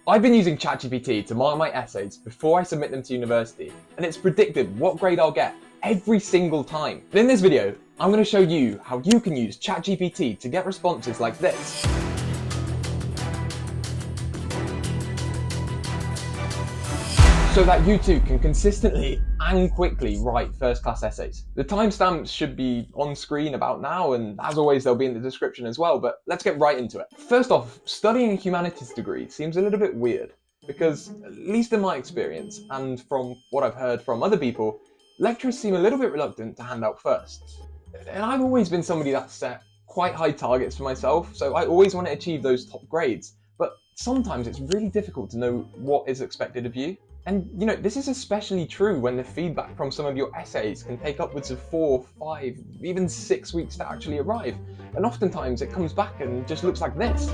I've been using ChatGPT to mark my essays before I submit them to university, and it's predicted what grade I'll get every single time. And in this video, I'm going to show you how you can use ChatGPT to get responses like this. So that you too can consistently and quickly write first-class essays. The timestamps should be on screen about now, and as always they'll be in the description as well, but let's get right into it. First off, studying a humanities degree seems a little bit weird, because at least in my experience, and from what I've heard from other people, lecturers seem a little bit reluctant to hand out firsts. And I've always been somebody that set quite high targets for myself, so I always want to achieve those top grades, but sometimes it's really difficult to know what is expected of you. And this is especially true when the feedback from some of your essays can take upwards of 4, 5, even 6 weeks to actually arrive. And oftentimes it comes back and just looks like this.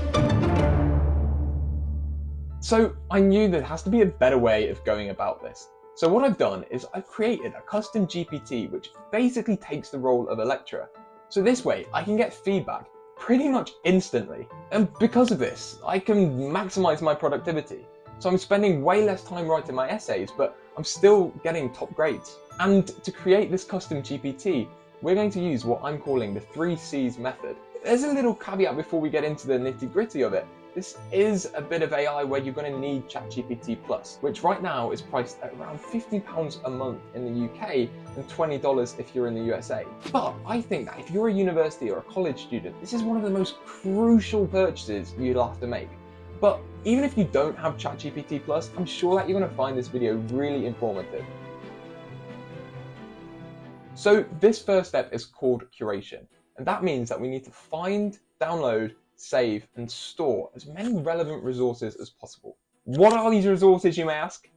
So I knew there has to be a better way of going about this. So what I've done is I've created a custom GPT which basically takes the role of a lecturer. So this way I can get feedback pretty much instantly. And because of this, I can maximize my productivity. So I'm spending way less time writing my essays, but I'm still getting top grades. And to create this custom GPT, we're going to use what I'm calling the 3 C's method. There's a little caveat before we get into the nitty-gritty of it. This is a bit of AI where you're going to need ChatGPT Plus, which right now is priced at around £15 a month in the UK and $20 if you're in the USA. But I think that if you're a university or a college student, this is one of the most crucial purchases you'll have to make. But even if you don't have ChatGPT Plus, I'm sure that you're going to find this video really informative. So this first step is called curation, and that means that we need to find, download, save, and store as many relevant resources as possible. What are these resources, you may ask?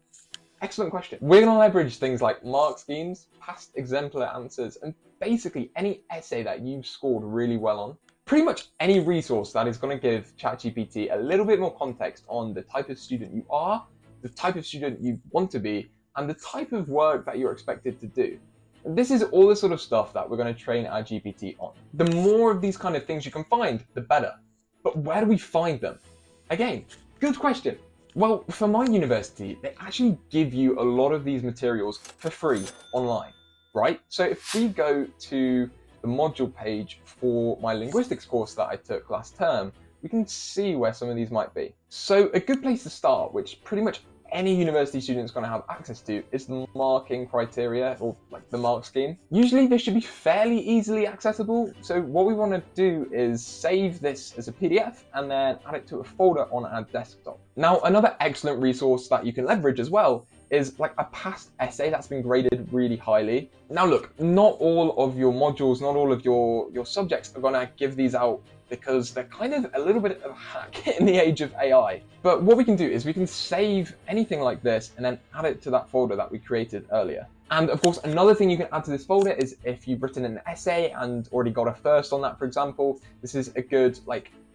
Excellent question. We're going to leverage things like mark schemes, past exemplar answers, and basically any essay that you've scored really well on. Pretty much any resource that is going to give ChatGPT a little bit more context on the type of student you are, the type of student you want to be, and the type of work that you're expected to do. And this is all the sort of stuff that we're going to train our GPT on. The more of these kind of things you can find, the better. But where do we find them? Again, good question. Well, for my university, they actually give you a lot of these materials for free online, right? So if we go to the module page for my linguistics course that I took last term, we can see where some of these might be. So a good place to start, which pretty much any university student is going to have access to, is the marking criteria, or like the mark scheme. Usually this should be fairly easily accessible. So what we want to do is save this as a PDF and then add it to a folder on our desktop. Now, another excellent resource that you can leverage as well is like a past essay that's been graded really highly. Now look, not all of your modules, not all of your subjects are gonna give these out because they're kind of a little bit of a hack in the age of AI. But what we can do is we can save anything like this and then add it to that folder that we created earlier. And of course, another thing you can add to this folder is if you've written an essay and already got a first on that, for example, this is a good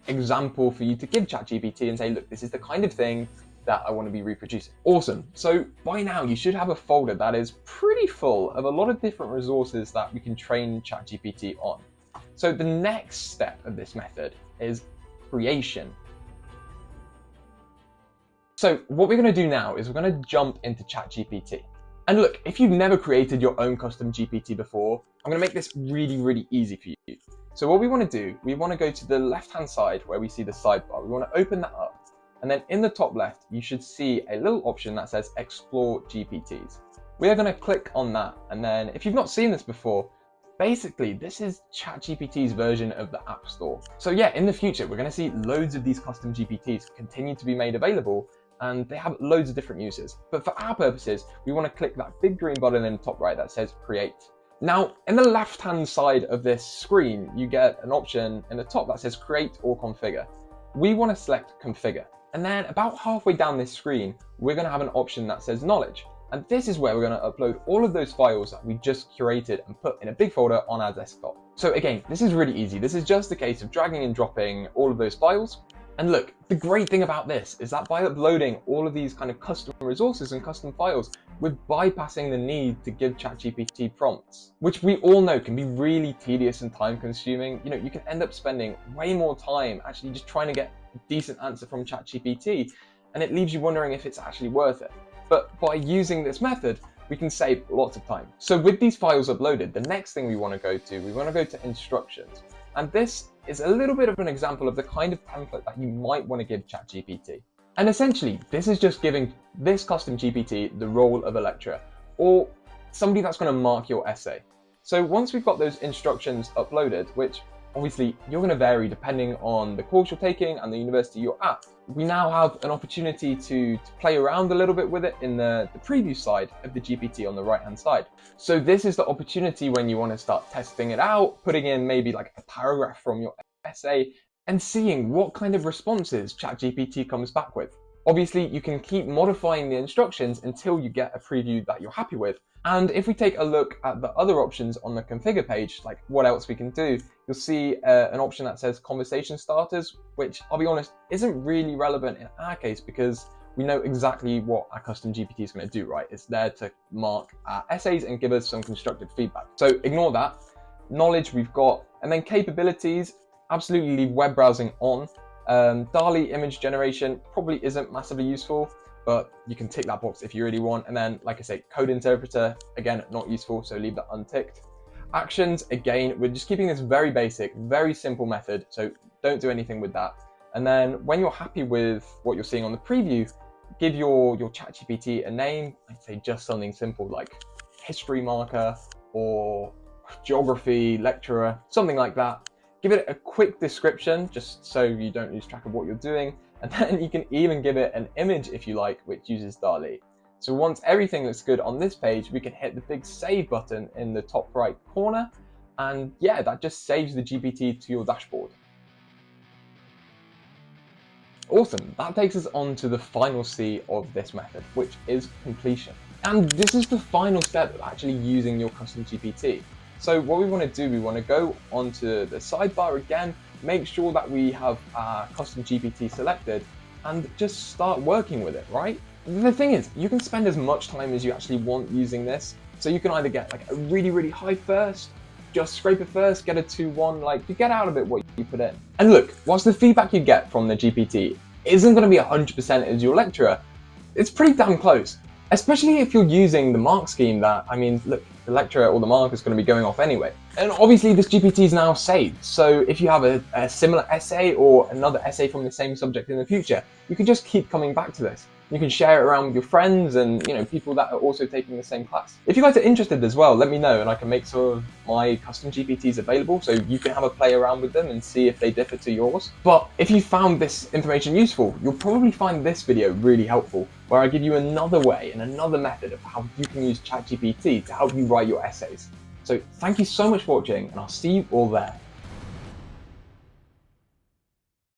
example for you to give ChatGPT and say, look, this is the kind of thing that I want to be reproducing. Awesome. So by now you should have a folder that is pretty full of a lot of different resources that we can train ChatGPT on. So the next step of this method is creation. So what we're going to do now is we're going to jump into ChatGPT. And look, if you've never created your own custom GPT before, I'm going to make this really, really easy for you. So what we want to do, we want to go to the left-hand side where we see the sidebar. We want to open that up. And then in the top left, you should see a little option that says Explore GPTs. We are going to click on that. And then if you've not seen this before, basically this is ChatGPT's version of the App Store. So yeah, in the future, we're going to see loads of these custom GPTs continue to be made available, and they have loads of different uses. But for our purposes, we want to click that big green button in the top right that says Create. Now, in the left-hand side of this screen, you get an option in the top that says Create or Configure. We want to select Configure. And then about halfway down this screen, we're going to have an option that says Knowledge. And this is where we're going to upload all of those files that we just curated and put in a big folder on our desktop. So again, this is really easy. This is just a case of dragging and dropping all of those files. And look, the great thing about this is that by uploading all of these kind of custom resources and custom files, we're bypassing the need to give ChatGPT prompts, which we all know can be really tedious and time consuming. You know, you can end up spending way more time actually just trying to get a decent answer from ChatGPT. and it leaves you wondering if it's actually worth it. But by using this method, we can save lots of time. So with these files uploaded, the next thing we want to go to instructions. And this is a little bit of an example of the kind of template that you might want to give ChatGPT. And essentially, this is just giving this custom GPT the role of a lecturer, or somebody that's going to mark your essay. So once we've got those instructions uploaded, which obviously you're going to vary depending on the course you're taking and the university you're at, we now have an opportunity to play around a little bit with it in the preview side of the GPT on the right hand side. So this is the opportunity when you want to start testing it out, putting in maybe like a paragraph from your essay and seeing what kind of responses ChatGPT comes back with. Obviously, you can keep modifying the instructions until you get a preview that you're happy with. And if we take a look at the other options on the configure page, like what else we can do, you'll see an option that says conversation starters, which I'll be honest, isn't really relevant in our case because we know exactly what our custom GPT is going to do, right? It's there to mark our essays and give us some constructive feedback. So ignore that. Knowledge we've got, and then capabilities, absolutely leave web browsing on. DALL-E image generation probably isn't massively useful, but you can tick that box if you really want. And then, like I say, code interpreter, again, not useful, so leave that unticked. Actions, again, we're just keeping this very basic, very simple method, so don't do anything with that. And then when you're happy with what you're seeing on the preview, give your ChatGPT a name. I'd say just something simple like history marker or geography lecturer, something like that. Give it a quick description just so you don't lose track of what you're doing. And then you can even give it an image if you like, which uses DALL-E. So once everything looks good on this page, we can hit the big save button in the top right corner. And yeah, that just saves the GPT to your dashboard. Awesome, that takes us on to the final C of this method, which is completion. And this is the final step of actually using your custom GPT. So what we want to do, we want to go onto the sidebar again, make sure that we have our custom GPT selected and just start working with it, right? The thing is, you can spend as much time as you actually want using this. So you can either get like a really, really high first, just scrape it first, get a 2-1, like you get out of it what you put in. And look, whilst the feedback you get from the GPT isn't going to be 100% as your lecturer, it's pretty damn close. Especially if you're using the mark scheme that, I mean, look, the lecturer or the mark is going to be going off anyway. And obviously this GPT is now saved. So if you have a similar essay or another essay from the same subject in the future, you can just keep coming back to this. You can share it around with your friends and people that are also taking the same class. If you guys are interested as well, let me know and I can make some of my custom GPTs available so you can have a play around with them and see if they differ to yours. But if you found this information useful, you'll probably find this video really helpful, where I give you another way and another method of how you can use ChatGPT to help you write your essays. So thank you so much for watching and I'll see you all there.